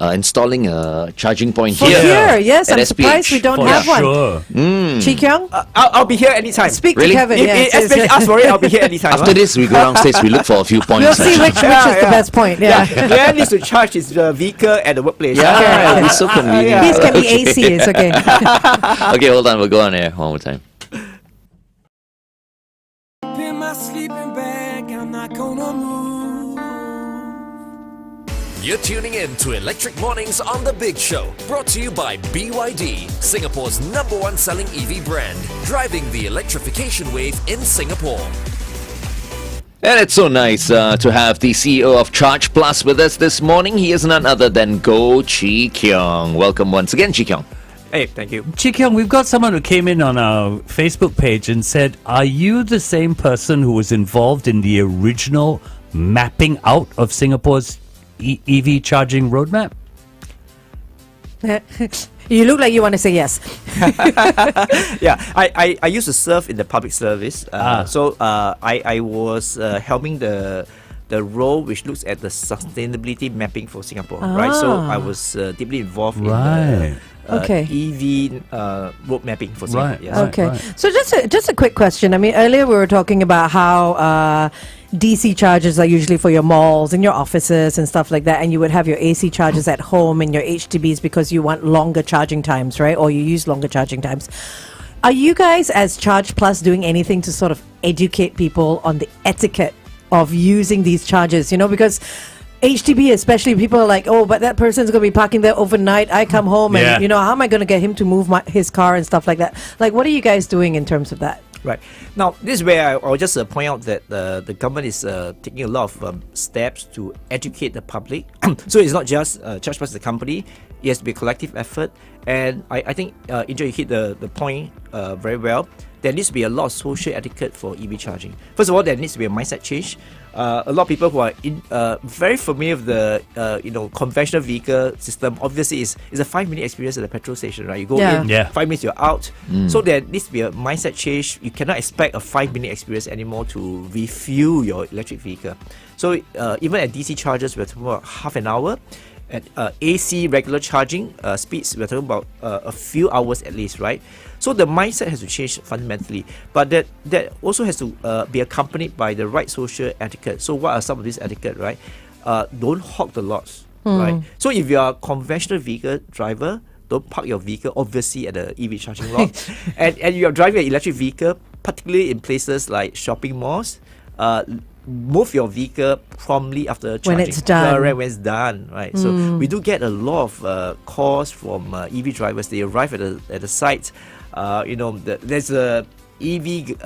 Installing a charging point For here. here, yes. At I'm surprised SPH. we don't For have one. sure. Chee Kiong, I'll be here anytime. speak Really? to Kevin. Yes, Especially ask for it, I'll be here anytime. After this, we go downstairs, we look for a few points. We'll see which is the best point. Yeah. Glenn needs to charge his vehicle at the workplease. Yeah, it'll be so convenient. These can be AC. It's okay. Okay, hold on, we'll go on air one more time. In my sleeping bag, I'm not gonna move. You're tuning in to Electric Mornings on The Big Show, brought to you by BYD, Singapore's #1 selling EV brand, driving the electrification wave in Singapore. And it's so nice to have the CEO of Charge Plus with us this morning. He is none other than Goh Chee Kiong. Welcome once again, Chee Kiong. Hey, thank you. Chee Kiong, we've got someone who came in on our Facebook page and said, are you the same person who was involved in the original mapping out of Singapore's EV charging roadmap? You look like you want to say yes. Yeah, I used to serve in the public service. So I was helming the role which looks at the sustainability mapping for Singapore, right? So I was deeply involved in the Okay. EV road mapping for Singapore. Right. Yes. Okay. So just a quick question. I mean, earlier we were talking about how DC chargers are usually for your malls and your offices and stuff like that, and you would have your AC chargers at home in your HDBs because you want longer charging times, right? Or you use longer charging times. Are you guys, as Charge Plus, doing anything to sort of educate people on the etiquette of using these chargers? You know, because HDB especially, people are like, oh, but that person's going to be parking there overnight. I come home and, how am I going to get him to move his car and stuff like that? Like, what are you guys doing in terms of that? Right. Now, this is where I'll just point out that the government is taking a lot of steps to educate the public. So it's not just Charge Plus, the company. It has to be a collective effort. And I think, Indra, you hit the point very well. There needs to be a lot of social etiquette for EV charging. First of all, there needs to be a mindset change. A lot of people who are very familiar with the conventional vehicle system, obviously is a 5-minute experience at the petrol station, right? You go in, 5 minutes you're out. So there needs to be a mindset change. You cannot expect a 5-minute experience anymore to refuel your electric vehicle. So even at DC chargers, we're talking about half an hour. At AC regular charging speeds, we're talking about a few hours at least, right? So the mindset has to change fundamentally, but that also has to be accompanied by the right social etiquette. So what are some of these etiquette, right? Don't hog the lots, right? So if you are a conventional vehicle driver, don't park your vehicle obviously at the EV charging lot, and you're driving an electric vehicle, particularly in places like shopping malls. move your vehicle promptly after charging. When it's done. Correct, when it's done, right? So we do get a lot of calls from EV drivers. They arrive at the site. There's a EV,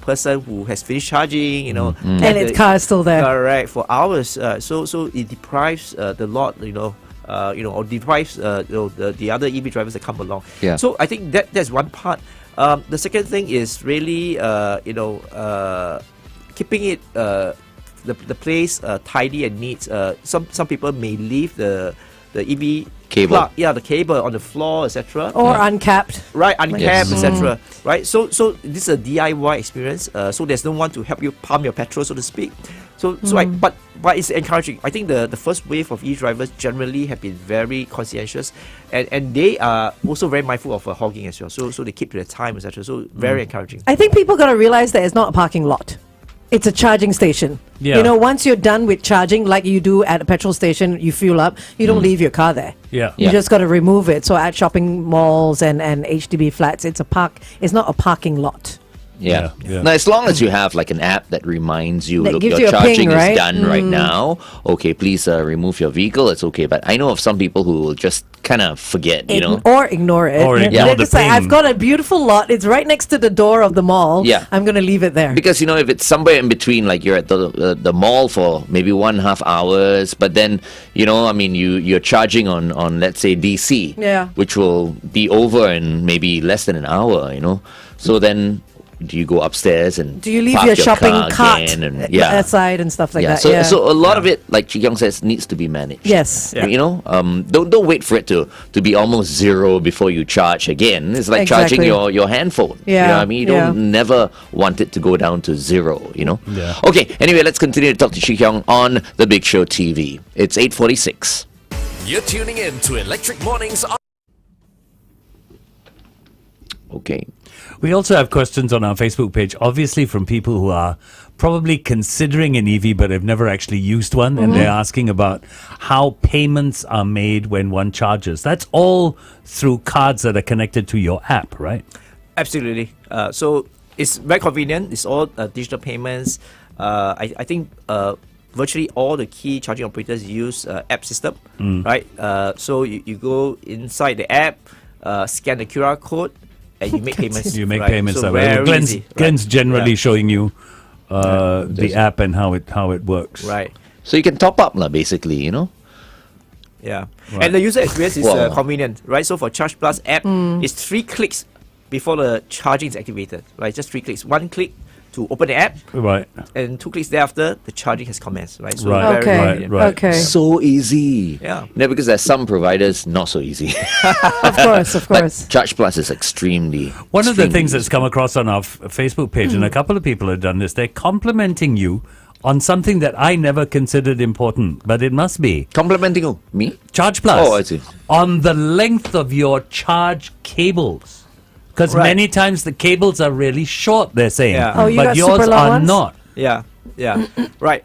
person who has finished charging, and its car is still there. Correct, for hours. So it deprives the lot, or deprives the other EV drivers that come along. Yeah. So I think that's one part. The second thing is really, keeping it the place tidy and neat. Some people may leave the EV Cable. plug, the cable on the floor, etc. Or uncapped. Right, uncapped, Yes. etc. Right, so this is a DIY experience. So there's no one to help you pump your petrol, so to speak. But it's encouraging. I think the first wave of e-drivers generally have been very conscientious, and they are also very mindful of hogging as well. So they keep to their time, etc. So very encouraging. I think people got to realize that it's not a parking lot. It's a charging station. Yeah. Once you're done with charging, like you do at a petrol station, you fuel up, you don't leave your car there. Yeah. You just got to remove it. So at shopping malls and HDB flats, it's not a parking lot. Yeah. Yeah. Now, as long as you have like an app that reminds you, That look, gives your you a ping, charging right? is done right now. Okay, please remove your vehicle. It's okay. But I know of some people who will just kind of forget, Or ignore it. Or ignore They're the just like, ping. I've got a beautiful lot. It's right next to the door of the mall. Yeah. I'm going to leave it there. Because if it's somewhere in between, like you're at the mall for maybe 1.5 hours, but then you're charging on let's say DC, Yeah. which will be over in maybe less than an hour. So then do you go upstairs and Do you leave park your shopping car cart again and, aside and stuff like that? So a lot of it, like Chee Kiong says, needs to be managed. Yes. Yeah. Don't wait for it to be almost zero before you charge again. It's like charging Exactly. your handphone. Yeah, You know what I mean? You don't yeah. never want it to go down to zero, Yeah. Okay, anyway, let's continue to talk to Chee Kiong on The Big Show TV. It's 8:46. You're tuning in to Electric Mornings on Okay. We also have questions on our Facebook page, obviously from people who are probably considering an EV but have never actually used one, and they're asking about how payments are made when one charges. That's all through cards that are connected to your app, right? Absolutely. So it's very convenient. It's all digital payments. I think virtually all the key charging operators use app system, right? So you go inside the app, scan the QR code, and you make payments. You make right? payments so that way. very Glenn's, easy, Glenn's right? generally Yeah. showing you the app and how it works. Right. So you can top up, basically, Yeah. Right. And the user experience is Wow. convenient, right? So for Charge Plus app, it's 3 clicks before the charging is activated, right? Just 3 clicks. 1 click to open the app, Right. and 2 clicks thereafter, the charging has commenced, right? So Right, very Okay. convenient. right. Okay. So easy. Yeah. Because there's some providers not so easy. Of course, of course. But Charge Plus is extremely. One of the extremely things that's easy. come across on our Facebook page, and a couple of people have done this, they're complimenting you on something that I never considered important, but it must be. Complimenting who? Me? Charge Plus. Oh, I see. On the length of your charge cables. Because Right. many times the cables are really short, they're saying. Yeah. Oh, you but got yours super long are ones? not. Yeah, right.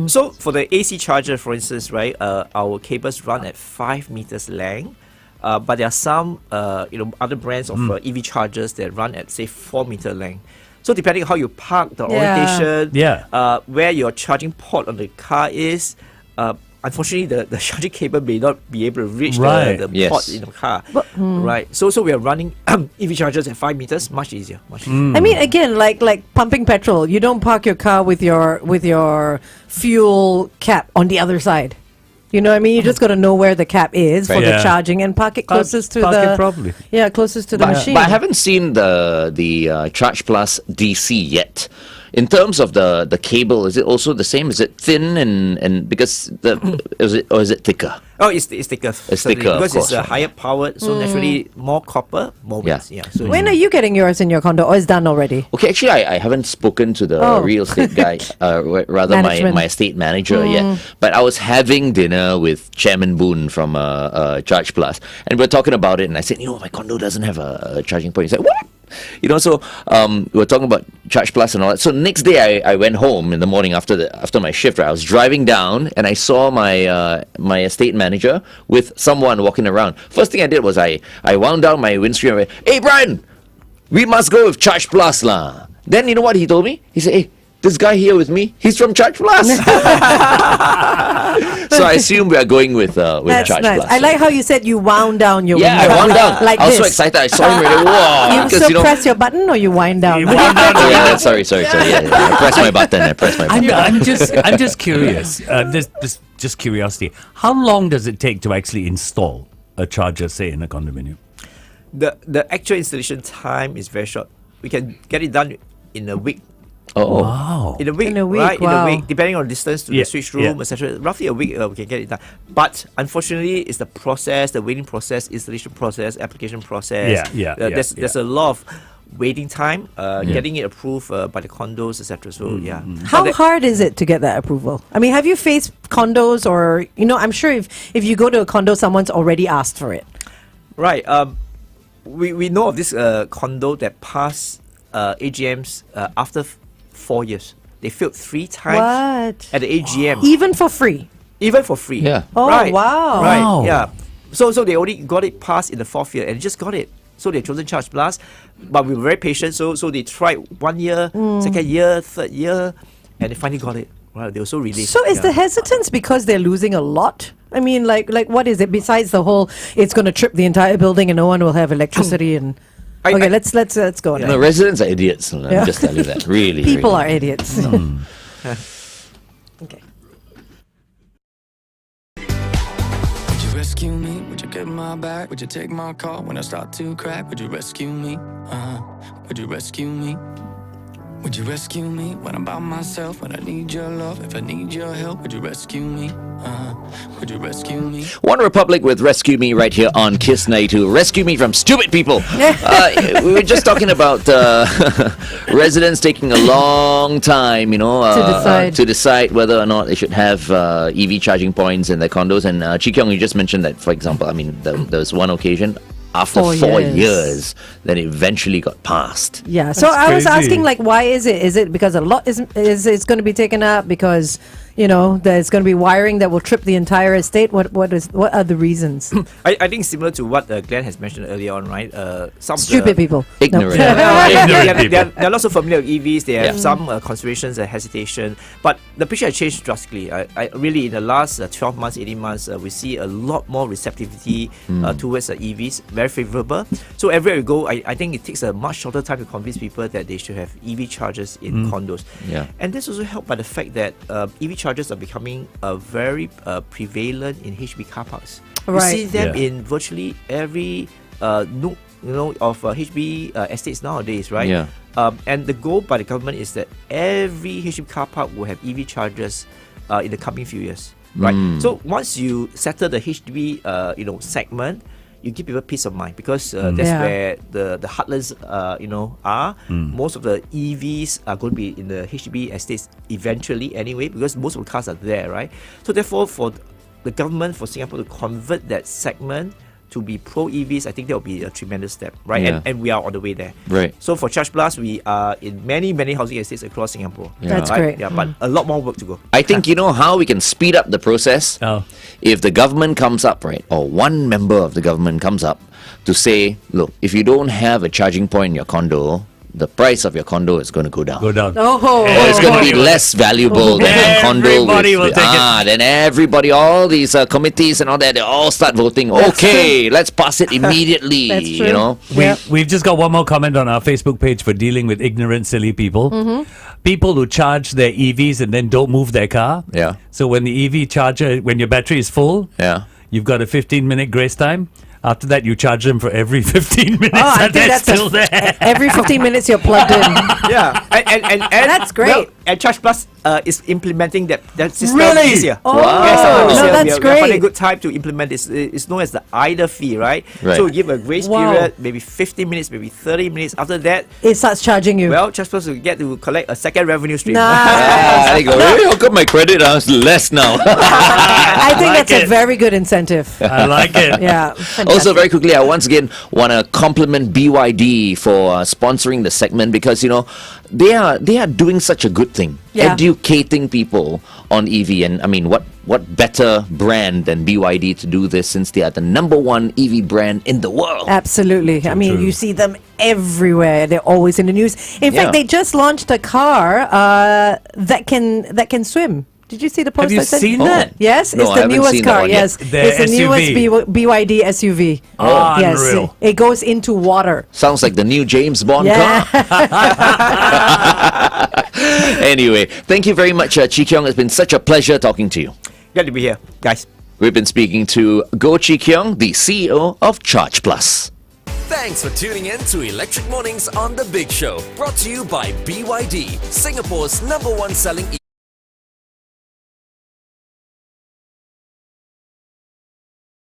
So for the AC charger, for instance, right, our cables run at 5 meters length. But there are some, other brands of EV chargers that run at, say, 4-meter length. So depending on how you park, the orientation, where your charging port on the car is, unfortunately, the charging cable may not be able to reach Right. the Yes. port in the car. Right. So we are running EV chargers at 5 meters, much easier. Much easier. I mean, again, like pumping petrol, you don't park your car with your fuel cap on the other side. You know what I mean? You just got to know where the cap is for Right. the Yeah. charging and park it closest to Park the it properly. Yeah, closest to the machine. But I haven't seen the Charge Plus DC yet. In terms of the cable, is it also the same? Is it thin and because is it thicker? Oh, it's thicker. It's certainly, thicker, of because course, it's right. higher powered, so naturally more copper, more weight. Yeah. So When are you getting yours in your condo, or is done already? Okay, actually, I haven't spoken to the Oh. real estate guy, rather Management. my estate manager yet. But I was having dinner with Chairman Boone from Charge Plus, and we were talking about it. And I said, my condo doesn't have a charging point. He said, what? So we were talking about Charge Plus and all that. So next day, I went home in the morning after my shift. Right, I was driving down and I saw my estate manager with someone walking around. First thing I did was I wound down my windscreen and went, "Hey Brian, we must go with Charge Plus lah." Then you know what he told me? He said, "Hey, this guy here with me, he's from Charge Plus. So I assume we are going with That's Charge nice. Plus. I like how you said you wound down your Yeah, window. I wound down. Like I was this. so excited. I saw him already. Wow. You Because, so you know, press your button or you wind down? You wind down. oh, yeah, sorry. Yeah. I pressed my button. I'm just curious. This just curiosity. How long does it take to actually install a charger, say, in a condominium? The actual installation time is very short. We can get it done in a week. Oh. Wow. In a week, wow. right? In a week, depending on distance to the switch room, yeah. etc. Roughly a week, we can get it done. But unfortunately, it's the process, the waiting process, installation process, application process. There's a lot of waiting time, getting it approved by the condos, etc. So How hard is it to get that approval? I mean, have you faced condos or, I'm sure if you go to a condo, someone's already asked for it. Right. We know of this condo that passed AGMs after 4 years. They failed 3 times What? at the AGM. Even for free? Even for free. Yeah. Oh, right. wow. Right. Wow. Yeah. So they only got it passed in the 4th year and just got it. So they chosen Charge Plus, but we were very patient. So they tried 1 year, 2nd year, 3rd year, and they finally got it. Wow, they were so relieved. So is the hesitance because they're losing a lot? I mean, like what is it besides the whole it's going to trip the entire building and no one will have electricity and okay, let's go on. No, residents are idiots. Let me just tell you that. Really. People really. are idiots. Okay. Would you rescue me? Would you get my back? Would you take my call when I start to crack? Would you rescue me? Would you rescue me? Would you rescue me when I'm by myself? When I need your love, if I need your help, would you rescue me? Would you rescue me? One Republic with Rescue Me right here on Kiss 92. Rescue me from stupid people. We were just talking about residents taking a long time, to decide whether or not they should have EV charging points in their condos. And Chee Kiong, you just mentioned that, for example, there was one occasion after 4 years, then it eventually got passed. Yeah. So I was asking, why is it? Is it because a lot is it's going to be taken up because there's going to be wiring that will trip the entire estate? What are the reasons? I think similar to what Glenn has mentioned earlier on, right? Some Stupid people. Ignorant. There are lots of familiar with EVs. They have some considerations and hesitation. But the picture has changed drastically. I really, in the last 12 months, 18 months, we see a lot more receptivity towards EVs. Very favorable. So everywhere we go, I think it takes a much shorter time to convince people that they should have EV chargers in condos. Yeah. And this also helped by the fact that EV chargers are becoming very prevalent in HB car parks. Right. You see them in virtually every nook, of HB estates nowadays, right? Yeah. And the goal by the government is that every HB car park will have EV chargers in the coming few years, right? So once you settle the HB, segment, you give people peace of mind because that's where the heartlands, are. Most of the EVs are going to be in the HDB estates eventually anyway because most of the cars are there, right? So therefore, for the government, for Singapore to convert that segment to be pro EVs, I think that will be a tremendous step, right? Yeah. And we are on the way there. Right. So for Charge Plus, we are in many housing estates across Singapore. Yeah. That's great. Yeah, but a lot more work to go. I think you know how we can speed up the process? Oh. If the government comes up, right, or one member of the government comes up to say, look, if you don't have a charging point in your condo, the price of your condo is going to go down. Oh, Or it's going to be less valuable than a condo. Everybody will take it. Then everybody, all these committees and all that, they all start voting. Okay, let's pass it immediately. That's true. We've just got one more comment on our Facebook page for dealing with ignorant, silly people. People who charge their EVs and then don't move their car. Yeah. So when the EV charger, when your battery is full, Yeah. you've got a 15-minute grace time. After that, you charge them for every 15 minutes. I and think they're that's still there. every 15 minutes you're plugged in. Yeah, and That's great. Well, and Charge Plus is implementing that system Really? this year. Oh, Yes, this no, year that's we are great. finding a good time to implement this. It's known as the IDA fee, right? Right. So we give a grace Wow. period, maybe 15 minutes, maybe 30 minutes. After that, It starts charging you. well, Charge Plus will get to collect a second revenue stream. I go, hey, how come my credit is less now? I think like that's a it. very good incentive. I like it. Yeah. Also, very quickly, I once again want to compliment BYD for sponsoring the segment because they are doing such a good thing, Yeah. educating people on EV. And I mean, what what better brand than BYD to do this, since they are the number one EV brand in the world? Absolutely. I mean, true. you see them everywhere. They're always in the news. In Yeah. fact, they just launched a car that can swim. Did you see the post? Have you I sent? seen that? Yes, No, it's I the haven't newest seen that car. one yet. Yes, The it's the newest SUV. BYD SUV. Oh, yes, unreal. it goes into water. Sounds like the new James Bond Yeah. car. Anyway, thank you very much, Chee Kiong. It's been such a pleasure talking to you. Glad to be here, guys. We've been speaking to Goh Chee Kiong, the CEO of Charge Plus. Thanks for tuning in to Electric Mornings on The Big Show. Brought to you by BYD, Singapore's #1 selling